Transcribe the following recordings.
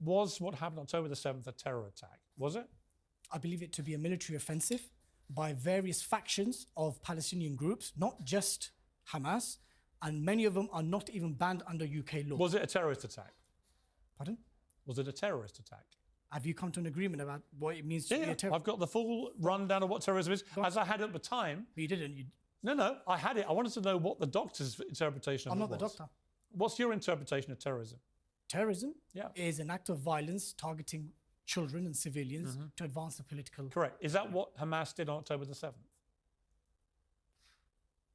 was what happened on October the 7th a terror attack? Was it? I believe it to be a military offensive by various factions of Palestinian groups, not just Hamas, and many of them are not even banned under UK law. Was it a terrorist attack? Pardon? Was it a terrorist attack? Have you come to an agreement about what it means to be a terrorist? I've got the full rundown of what terrorism is, as I had at the time. But you didn't. No, I had it. I wanted to know what the doctor's interpretation of it was. I'm not the doctor. What's your interpretation of terrorism? Terrorism is an act of violence targeting children and civilians to advance the political... Correct. Is that what Hamas did on October the 7th?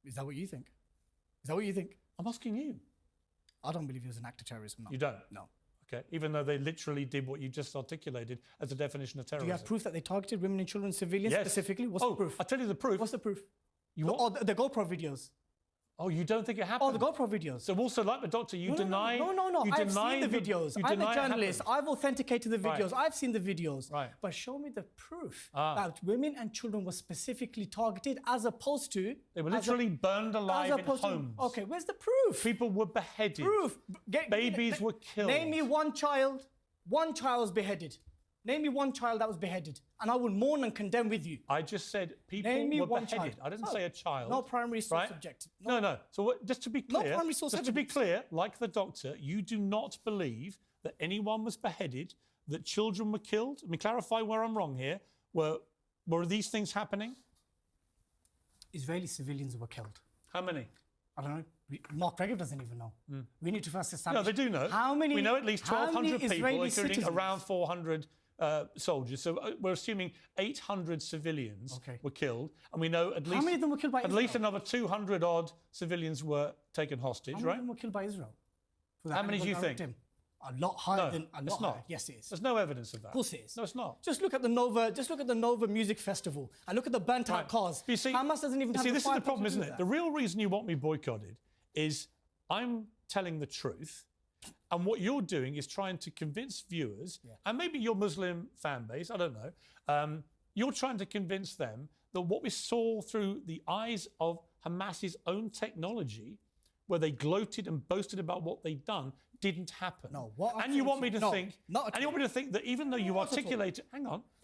Is that what you think? Is that what you think? I'm asking you. I don't believe it was an act of terrorism, no. You don't? No. Okay, even though they literally did what you just articulated as a definition of terrorism. Do you have proof that they targeted women and children and civilians specifically? What's the proof? I'll tell you the proof. What's the proof? The GoPro videos. Oh, you don't think it happened? Oh, the GoPro videos. So also, like the doctor, you deny... No. I've seen the videos. I'm a journalist. I've authenticated the videos. Right. I've seen the videos. Right. But show me the proof that women and children were specifically targeted as opposed to... They were literally burned alive in homes. Okay, where's the proof? People were beheaded. Proof. Babies were killed. Name me one child. One child was beheaded. Name me one child that was beheaded, and I will mourn and condemn with you. I just said people were beheaded. Child. I didn't say a child. No primary source objective. No. So just to be clear, like the doctor, you do not believe that anyone was beheaded, that children were killed. Let me clarify where I'm wrong here. Were these things happening? Israeli civilians were killed. How many? I don't know. Mark Regev doesn't even know. We need to first establish... No, they do know. How many... We know at least 1,200 people, including citizens? around 400 soldiers. So we're assuming 800 civilians were killed, and we know at least... How many of them were killed by Israel? At least another 200-odd civilians were taken hostage, right? How many of them were killed by Israel? How many do you think? A lot higher than... It's not. Yes, it is. There's no evidence of that. Of course it is. No, it's not. Just look at the Nova Music Festival and look at the burnt-out cars. You see, Hamas doesn't even have this is the problem, isn't it? The real reason you want me boycotted is I'm telling the truth, and what you're doing is trying to convince viewers, and maybe your Muslim fan base, I don't know, you're trying to convince them that what we saw through the eyes of Hamas's own technology, where they gloated and boasted about what they'd done, didn't happen. No, and you want me to think, and you want me to think that even though you articulated,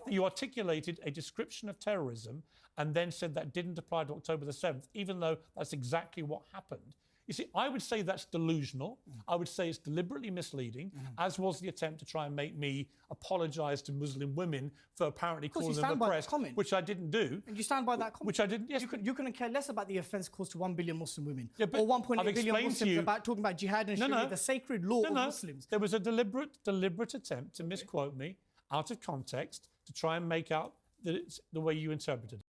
you articulated a description of terrorism and then said that didn't apply to October the 7th, even though that's exactly what happened. You see, I would say that's delusional. I would say it's deliberately misleading, as was the attempt to try and make me apologise to Muslim women for apparently calling them oppressed, which I didn't do. And you stand by that comment? Which I didn't, yes. You couldn't care less about the offence caused to 1 billion Muslim women, or 1.8 billion Muslims about talking about jihad and Sharia, the sacred law of Muslims. There was a deliberate attempt to misquote me out of context to try and make out that it's the way you interpreted it.